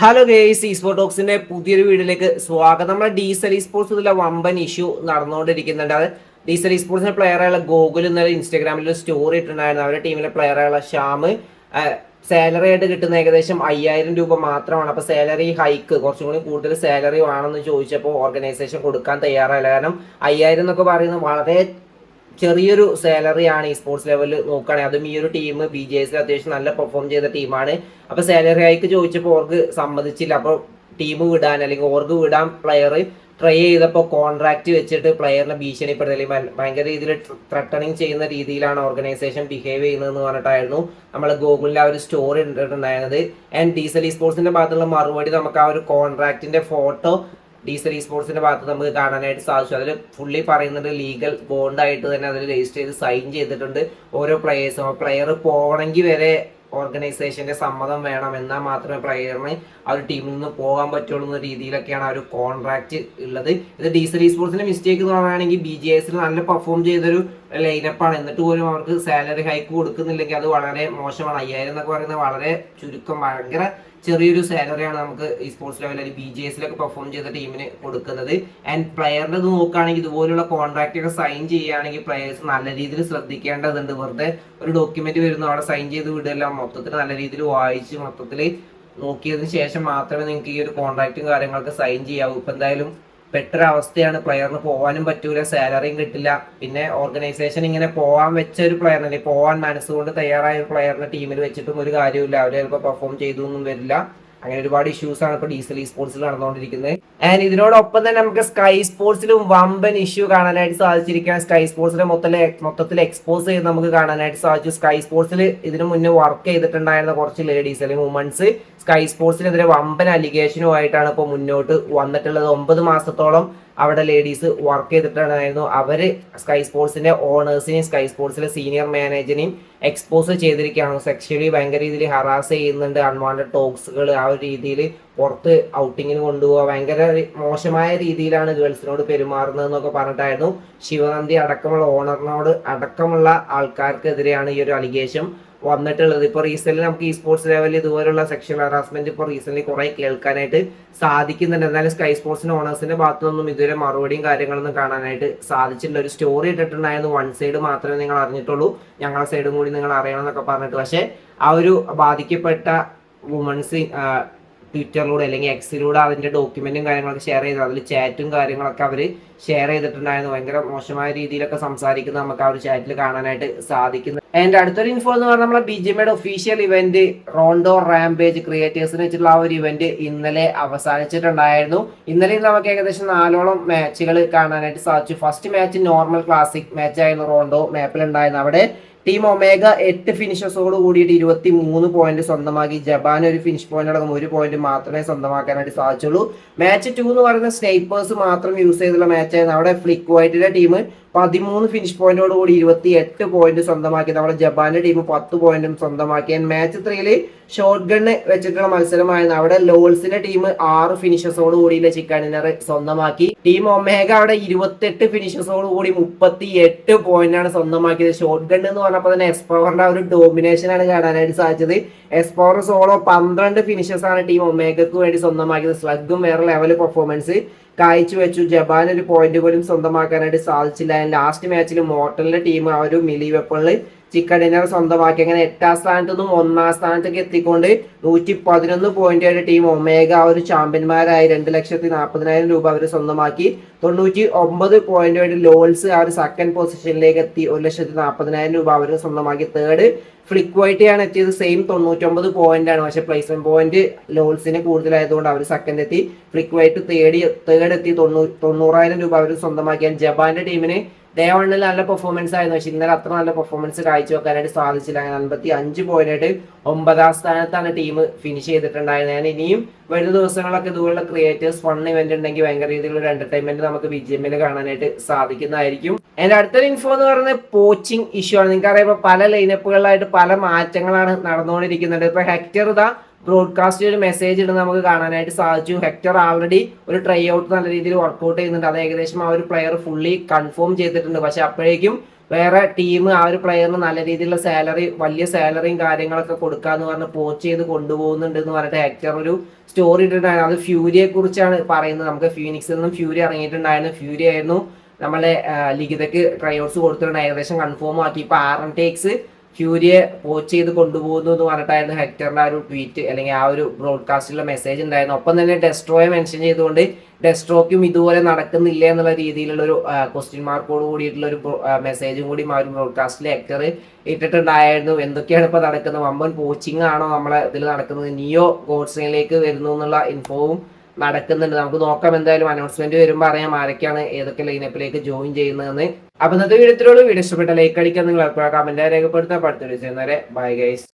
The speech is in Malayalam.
ഹലോ ഗേസ് സ്പോർട് ടോക്സിന്റെ പുതിയൊരു വീഡിയോയിലേക്ക് സ്വാഗതം. നമ്മുടെ ഡീസൽ സ്പോർട്സ് ഇതിലെ വമ്പൻ ഇഷ്യൂ നടന്നുകൊണ്ടിരിക്കുന്നുണ്ട്. അത് ഡീസൽ സ്പോർട്സിന്റെ പ്ലെയറായുള്ള ഗോകുൽ ഇന്നലെ ഇൻസ്റ്റാഗ്രാമിൽ ഒരു സ്റ്റോറി ഇട്ടിട്ടുണ്ടായിരുന്നു. അവരുടെ ടീമിലെ പ്ലെയറായുള്ള ഷ്യാം സാലറി ആയിട്ട് കിട്ടുന്ന ഏകദേശം 5000 രൂപ മാത്രമാണ്. അപ്പോൾ സാലറി ഹൈക്ക് കുറച്ചും കൂടി കൂടുതൽ സാലറി വേണമെന്ന് ചോദിച്ചപ്പോൾ ഓർഗനൈസേഷൻ കൊടുക്കാൻ തയ്യാറായില്ല. കാരണം 5000 എന്നൊക്കെ പറയുന്നത് വളരെ ചെറിയൊരു സാലറി ആണ് ഈ സ്പോർട്സ് ലെവലിൽ നോക്കുകയാണെങ്കിൽ. അതും ഈ ഒരു ടീം BGS അത്യാവശ്യം നല്ല പെർഫോം ചെയ്ത ടീമാണ്. അപ്പോൾ സാലറി ഹൈക്ക് ചോദിച്ചപ്പോൾ ഓർക്ക് സമ്മതിച്ചില്ല. അപ്പോൾ ടീം വിടാൻ അല്ലെങ്കിൽ ഓർക്ക് വിടാൻ പ്ലെയർ ട്രൈ ചെയ്തപ്പോൾ കോൺട്രാക്ട് വെച്ചിട്ട് പ്ലെയറിനെ ഭീഷണിപ്പെടുത്തി അല്ലെങ്കിൽ ഭയങ്കര രീതിയിൽ ത്രട്ടണിങ് ചെയ്യുന്ന രീതിയിലാണ് ഓർഗനൈസേഷൻ ബിഹേവ് ചെയ്യുന്നതെന്ന് പറഞ്ഞിട്ടായിരുന്നു നമ്മൾ ഗൂഗിളിൽ ആ ഒരു സ്റ്റോറി ഇട്ടിട്ടുണ്ടായിരുന്നത്. ആൻഡ് ഡീസൽ സ്പോർട്സിന്റെ ഭാഗത്തുള്ള മറുപടി നമുക്ക് ആ ഒരു കോൺട്രാക്റ്റിന്റെ ഫോട്ടോ ഡീസൽ സ്പോർട്സിന്റെ ഭാഗത്ത് നമുക്ക് കാണാനായിട്ട് സാധിച്ചു. അതിൽ ഫുള്ളി പറയുന്നത് ലീഗൽ ബോണ്ടായിട്ട് തന്നെ അതിൽ രജിസ്റ്റർ ചെയ്ത് സൈൻ ചെയ്തിട്ടുണ്ട് ഓരോ പ്ലെയേഴ്സും. ആ പ്ലെയർ പോകണമെങ്കിൽ വരെ ഓർഗനൈസേഷന്റെ സമ്മതം വേണം, എന്നാൽ മാത്രമേ പ്ലെയറിന് ആ ഒരു ടീമിൽ നിന്ന് പോകാൻ പറ്റുള്ളൂ എന്ന രീതിയിലൊക്കെയാണ് ആ ഒരു കോൺട്രാക്ട് ഉള്ളത്. ഇത് ഡീസൽ സ്പോർട്സിന്റെ മിസ്റ്റേക്ക് എന്ന് പറയുകയാണെങ്കിൽ BGSൽ നല്ല പെർഫോം ചെയ്തൊരു ലൈനപ്പാണ്. എന്നിട്ട് പോലും അവർക്ക് സാലറി ഹൈക്ക് കൊടുക്കുന്നില്ലെങ്കിൽ അത് വളരെ മോശമാണ്. 5000 എന്നൊക്കെ പറയുന്നത് വളരെ ചുരുക്കം, ഭയങ്കര ചെറിയൊരു സാലറിയാണ് നമുക്ക് ഈ സ്പോർട്സ് ലെവലിൽ BGSലൊക്കെ പെർഫോം ചെയ്ത ടീമിന് കൊടുക്കുന്നത്. ആൻഡ് പ്ലെയറിന്റെ ഇത് നോക്കുകയാണെങ്കിൽ ഇതുപോലുള്ള കോൺട്രാക്ട് ഒക്കെ സൈൻ ചെയ്യുകയാണെങ്കിൽ പ്ലെയേഴ്സ് നല്ല രീതിയിൽ ശ്രദ്ധിക്കേണ്ടതുണ്ട്. വെറുതെ ഒരു ഡോക്യുമെന്റ് വരുന്നു അവിടെ സൈൻ ചെയ്ത് വിടുകയല്ല, മൊത്തത്തിൽ നല്ല രീതിയിൽ വായിച്ച് മൊത്തത്തിൽ നോക്കിയതിന് ശേഷം മാത്രമേ നിങ്ങൾക്ക് ഈ ഒരു കോൺട്രാക്റ്റും കാര്യങ്ങളൊക്കെ സൈൻ ചെയ്യാവൂ. ഇപ്പം എന്തായാലും പെട്ടൊരു അവസ്ഥയാണ്. പ്ലെയറിന് പോകാനും പറ്റൂല, സാലറിയും കിട്ടില്ല. പിന്നെ ഓർഗനൈസേഷൻ ഇങ്ങനെ പോകാൻ വെച്ച ഒരു പ്ലെയറിനെ, പോകാൻ മനസ്സുകൊണ്ട് തയ്യാറായ ഒരു പ്ലെയറിനെ ടീമിൽ വെച്ചിട്ടും ഒരു കാര്യമില്ല. അവർ ചിലപ്പോൾ പെർഫോം ചെയ്തു ഒന്നും വരില്ല. അങ്ങനെ ഒരുപാട് ഇഷ്യൂസ് ആണ് ഇപ്പോൾ ഡീസൽ സ്പോർട്സിൽ നടന്നുകൊണ്ടിരിക്കുന്നത്. ആൻഡ് ഇതിനോടൊപ്പം തന്നെ നമുക്ക് സ്കൈ സ്പോർട്സിലും വമ്പൻ ഇഷ്യൂ കാണാനായിട്ട് സാധിച്ചിരിക്കുകയാണ്. സ്കൈ സ്പോർട്സിനെ മൊത്തത്തിൽ എക്സ്പോസ് ചെയ്ത് നമുക്ക് കാണാനായിട്ട് സാധിച്ചു. സ്കൈ സ്പോർട്സിൽ ഇതിനു മുന്നേ വർക്ക് ചെയ്തിട്ടുണ്ടായിരുന്ന കുറച്ച് ലേഡീസ് അല്ലെങ്കിൽ വുമൻസ് സ്കൈ സ്പോർട്സിനെതിരെ വമ്പൻ അലിഗേഷനുമായിട്ടാണ് ഇപ്പോൾ മുന്നോട്ട് വന്നിട്ടുള്ളത്. 9 മാസത്തോളം അവിടെ ലേഡീസ് വർക്ക് ചെയ്തിട്ടുണ്ടായിരുന്നു. അവര് സ്കൈ സ്പോർട്സിന്റെ ഓണേഴ്സിനെയും സ്കൈ സ്പോർട്സിലെ സീനിയർ മാനേജറിനെയും എക്സ്പോസ് ചെയ്തിരിക്കുകയാണ്. സെക്ഷലി ഭയങ്കര രീതിയിൽ ഹറാസ് ചെയ്യുന്നുണ്ട്, അൺവാണ്ടഡ് ടോക്സുകൾ ആ ഒരു രീതിയിൽ പുറത്ത് ഔട്ടിങ്ങിന് കൊണ്ടുപോകുക, ഭയങ്കര മോശമായ രീതിയിലാണ് ഗേൾസിനോട് പെരുമാറുന്നത് എന്നൊക്കെ പറഞ്ഞിട്ടായിരുന്നു. ശിവനന്ദി അടക്കമുള്ള ഓണറിനോട് അടക്കമുള്ള ആൾക്കാർക്കെതിരെയാണ് ഈ ഒരു അലിഗേഷൻ വന്നിട്ടുള്ളത്. ഇപ്പോൾ റീസെന്റ് നമുക്ക് ഈ സ്പോർട്സ് ലെവലിൽ ഇതുപോലുള്ള സെക്ഷൽ ഹറാസ്മെന്റ് ഇപ്പോൾ റീസെന്റ് കുറെ കേൾക്കാനായിട്ട് സാധിക്കുന്നുണ്ട്. എന്നാലും സ്കൈ സ്പോർട്സിന്റെ ഓണേഴ്സിന്റെ ഭാഗത്തുനിന്നും ഇതുവരെ മറുപടിയും കാര്യങ്ങളൊന്നും കാണാനായിട്ട് സാധിച്ചിട്ടില്ല. ഒരു സ്റ്റോറി ഇട്ടിട്ടുണ്ടായിരുന്നു, വൺ സൈഡ് മാത്രമേ നിങ്ങൾ അറിഞ്ഞിട്ടുള്ളൂ, ഞങ്ങളുടെ സൈഡും കൂടി നിങ്ങൾ അറിയണം എന്നൊക്കെ പറഞ്ഞിട്ട്. പക്ഷേ ആ ഒരു ബാധിക്കപ്പെട്ട വുമൻസ് ട്വിറ്ററിലൂടെ അല്ലെങ്കിൽ എക്സിലൂടെ അതിന്റെ ഡോക്യുമെന്റും കാര്യങ്ങളൊക്കെ ഷെയർ ചെയ്തു, അതിൽ ചാറ്റും കാര്യങ്ങളൊക്കെ അവർ ഷെയർ ചെയ്തിട്ടുണ്ടായിരുന്നു. ഭയങ്കര മോശമായ രീതിയിലൊക്കെ സംസാരിക്കുന്നത് നമുക്ക് ആ ഒരു ചാറ്റിൽ കാണാനായിട്ട് സാധിക്കുന്നു. ആൻഡ് അടുത്തൊരു ഇൻഫോ എന്ന് പറഞ്ഞാൽ നമ്മളെ BGMയുടെ ഒഫീഷ്യൽ ഇവന്റ് റോണ്ടോ റാംപേജ് ക്രിയേറ്റേഴ്സിന് വെച്ചിട്ടുള്ള ആ ഒരു ഇവന്റ് ഇന്നലെ അവസാനിച്ചിട്ടുണ്ടായിരുന്നു. ഇന്നലെ നമുക്ക് ഏകദേശം 4ഓളം മാച്ചുകൾ കാണാനായിട്ട് സാധിച്ചു. First match normal classic match ആയിരുന്നു റോണ്ടോ മാപ്പിൽ ഉണ്ടായിരുന്നു. അവിടെ ടീം ഒമേഗ 8 ഫിനിഷേഴ്സോട് കൂടിയിട്ട് 23 പോയിന്റ് സ്വന്തമാക്കി. ജപ്പാൻ ഒരു ഫിനിഷ് പോയിന്റ് അടക്കം 1 പോയിന്റ് മാത്രമേ സ്വന്തമാക്കാനായിട്ട് സാധിച്ചുള്ളൂ. മാച്ച് 2 എന്ന് പറയുന്ന സ്നൈപ്പേഴ്സ് മാത്രം യൂസ് ചെയ്തുള്ള മാച്ചായിരുന്നു. അവിടെ ഫ്ലിക്ക് വൈറ്റിന്റെ ടീം 13 ഫിനിഷ് പോയിന്റോട് കൂടി 28 പോയിന്റ് സ്വന്തമാക്കി. നമ്മുടെ ജപ്പാന്റെ ടീം 10 പോയിന്റും സ്വന്തമാക്കി. മാച്ച് 3 ഷോട്ട് ഗണ്ണ് വെച്ചിട്ടുള്ള മത്സരമായിരുന്നു. അവിടെ ലോൾസിന്റെ ടീം 6 ഫിനിഷേഴ്സോട് കൂടിയുള്ള ചിക്കൻ ഡിന്നർ സ്വന്തമാക്കി. ടീം ഒമേഗ അവിടെ 28 ഫിനിഷേഴ്സോട് കൂടി 38 പോയിന്റ് ആണ് സ്വന്തമാക്കിയത്. ഷോട്ട് ഗണ്ണ് എന്ന് പറഞ്ഞപ്പോൾ തന്നെ എക്സ്പവറിന്റെ ഒരു ഡോമിനേഷൻ ആണ് കാണാനായിട്ട് സാധിച്ചത്. എക്സ്പവർ സോളോ 12 ഫിനിഷേഴ്സ് ആണ് ടീം ഒമേഗക്ക് വേണ്ടി സ്വന്തമാക്കിയത്. സ്ലഗും വേറെ ലെവൽ പെർഫോമൻസ് കാഴ്ചവെച്ചു. ജപ്പാൻ ഒരു പോയിന്റ് പോലും സ്വന്തമാക്കാനായിട്ട് സാധിച്ചില്ല. ലാസ്റ്റ് മാച്ചിൽ മോർട്ടലിന്റെ ടീം ആ ഒരു മിലി വെപ്പണിൽ ചിക്കൻ ഡിന്നർ സ്വന്തമാക്കി. അങ്ങനെ 8ാം സ്ഥാനത്ത് നിന്നും 1ാം സ്ഥാനത്തേക്ക് എത്തിക്കൊണ്ട് 111 പോയിന്റ് ടീം ഒമേഗ ആ ഒരു ചാമ്പ്യന്മാരായി. 2,40,000 രൂപ അവർ സ്വന്തമാക്കി. 99 പോയിന്റ് ലോൾസ് ആ ഒരു സെക്കൻഡ് പൊസിഷനിലേക്ക് എത്തി. 1,40,000 രൂപ അവർ സ്വന്തമാക്കി. തേർഡ് ഫ്ലിക്ക് വൈറ്റ് ആണ് എത്തിയത്, സെയിം 99 പോയിന്റ് ആണ്. പക്ഷെ പ്ലേസ്മെന്റ് പോയിന്റ് ലോൾസിന് കൂടുതലായതുകൊണ്ട് അവർ സെക്കൻഡ് എത്തി. ഫ്ലിക്ക് വൈറ്റ് തേർഡ് എത്തി. 90,000 രൂപ അവർ സ്വന്തമാക്കിയാൽ. ജപ്പാന്റെ ടീമിന് ഡേ 1 നല്ല പെർഫോമൻസ് ആയിരുന്നു, പക്ഷെ ഇന്നലെ അത്ര നല്ല പെർഫോമൻസ് കാഴ്ചവെക്കാനായിട്ട് സാധിച്ചില്ല. അങ്ങനെ 55 പോയിന്റ് 9ാം സ്ഥാനത്താണ് ടീം ഫിനിഷ് ചെയ്തിട്ടുണ്ടായിരുന്നത്. ഞാൻ ഇനിയും വരുന്ന ദിവസങ്ങളൊക്കെ ഇതുപോലുള്ള ക്രിയേറ്റേഴ്സ് ഫൺ ഇവന്റ് ഉണ്ടെങ്കിൽ ഭയങ്കര രീതിയിലുള്ള എന്റർടൈൻമെന്റ് നമുക്ക് BGMൽ കാണാനായിട്ട് സാധിക്കുന്നതായിരിക്കും. എന്റെ അടുത്തൊരു ഇൻഫോ എന്ന് പറയുന്നത് പോച്ചിങ് ഇഷ്യൂ ആണ്. നിങ്ങൾക്കറിയാം ഇപ്പൊ പല ലൈനപ്പുകളിലായിട്ട് പല മാറ്റങ്ങളാണ് നടന്നുകൊണ്ടിരിക്കുന്നത്. ഇപ്പൊ ഹെക്ടർ ഇതാ ബ്രോഡ്കാസ്റ്റ് ഒരു മെസ്സേജ് ഇടുന്ന നമുക്ക് കാണാനായിട്ട് സാധിച്ചു. ഹെക്ടർ ആൾറെഡി ഒരു ട്രൈ ഔട്ട് നല്ല രീതിയിൽ വർക്ക്ഔട്ട് ചെയ്യുന്നുണ്ട്. അത് ഏകദേശം ആ ഒരു പ്ലെയർ ഫുള്ളി കൺഫേം ചെയ്തിട്ടുണ്ട്. പക്ഷെ അപ്പോഴേക്കും വേറെ ടീം ആ ഒരു പ്ലെയറിന് നല്ല രീതിയിലുള്ള സാലറി, വലിയ സാലറിയും കാര്യങ്ങളൊക്കെ കൊടുക്കാന്ന് പറഞ്ഞ് പോച്ച് ചെയ്ത് കൊണ്ടുപോകുന്നുണ്ട് എന്ന് പറഞ്ഞിട്ട് ഹെക്ടർ ഒരു സ്റ്റോറി ഇട്ടിട്ടുണ്ടായിരുന്നു. അത് ഫ്യൂരിയെ കുറിച്ചാണ് പറയുന്നത്. നമുക്ക് ഫീനിക്സിൽ നിന്നും ഫ്യൂരി ഇറങ്ങിയിട്ടുണ്ടായിരുന്നു. ഫ്യൂരി ആയിരുന്നു നമ്മളെ ലിഖിതക്ക് ട്രൈഔട്ട്സ് കൊടുത്തിട്ടുണ്ട്, ഏകദേശം കൺഫേം ആക്കി. ഇപ്പൊ RNTX ഫ്യൂരിയെ പോച്ച് ചെയ്ത് കൊണ്ടുപോകുന്നു എന്ന് പറഞ്ഞിട്ടായിരുന്നു ഹെക്ടറിന്റെ ആ ഒരു ട്വീറ്റ് അല്ലെങ്കിൽ ആ ഒരു ബ്രോഡ്കാസ്റ്റിലുള്ള മെസ്സേജ് ഉണ്ടായിരുന്നു. ഒപ്പം തന്നെ ഡെസ്ട്രോയെ മെൻഷൻ ചെയ്തുകൊണ്ട് ഡെസ്ട്രോക്കും ഇതുപോലെ നടക്കുന്നില്ല എന്നുള്ള രീതിയിലുള്ള ഒരു ക്വസ്റ്റ്യൻ മാർക്കോട് കൂടിയിട്ടുള്ള ഒരു മെസ്സേജും കൂടി ആ ഒരു ബ്രോഡ്കാസ്റ്റിൽ ഹെക്ടർ ഇട്ടിട്ടുണ്ടായിരുന്നു. എന്തൊക്കെയാണ് ഇപ്പൊ നടക്കുന്നത്, വമ്പൻ കോച്ചിങ് ആണോ നമ്മളെ ഇതിൽ നടക്കുന്നത്, നിയോ ഗോഡ്സിലേക്ക് വരുന്നു എന്നുള്ള ഇൻഫോവും നടക്കുന്നുണ്ട്. നമുക്ക് നോക്കാം, എന്തായാലും അനൗൺസ്മെന്റ് വരുമ്പോൾ അറിയാം ആരൊക്കെയാണ് ഏതൊക്കെ ലൈനപ്പിലേക്ക് ജോയിൻ ചെയ്യുന്നതെന്ന്. അപ്പൊ ഇന്നത്തെ വീഡിയോ ഇഷ്ടപ്പെട്ട ലൈക്ക് അടിക്കാൻ, നിങ്ങൾ കമന്റ് രേഖപ്പെടുത്താൻ. അടുത്ത വീഡിയോ ചെയ്യുന്നവരെ ബൈ ഗൈസ്.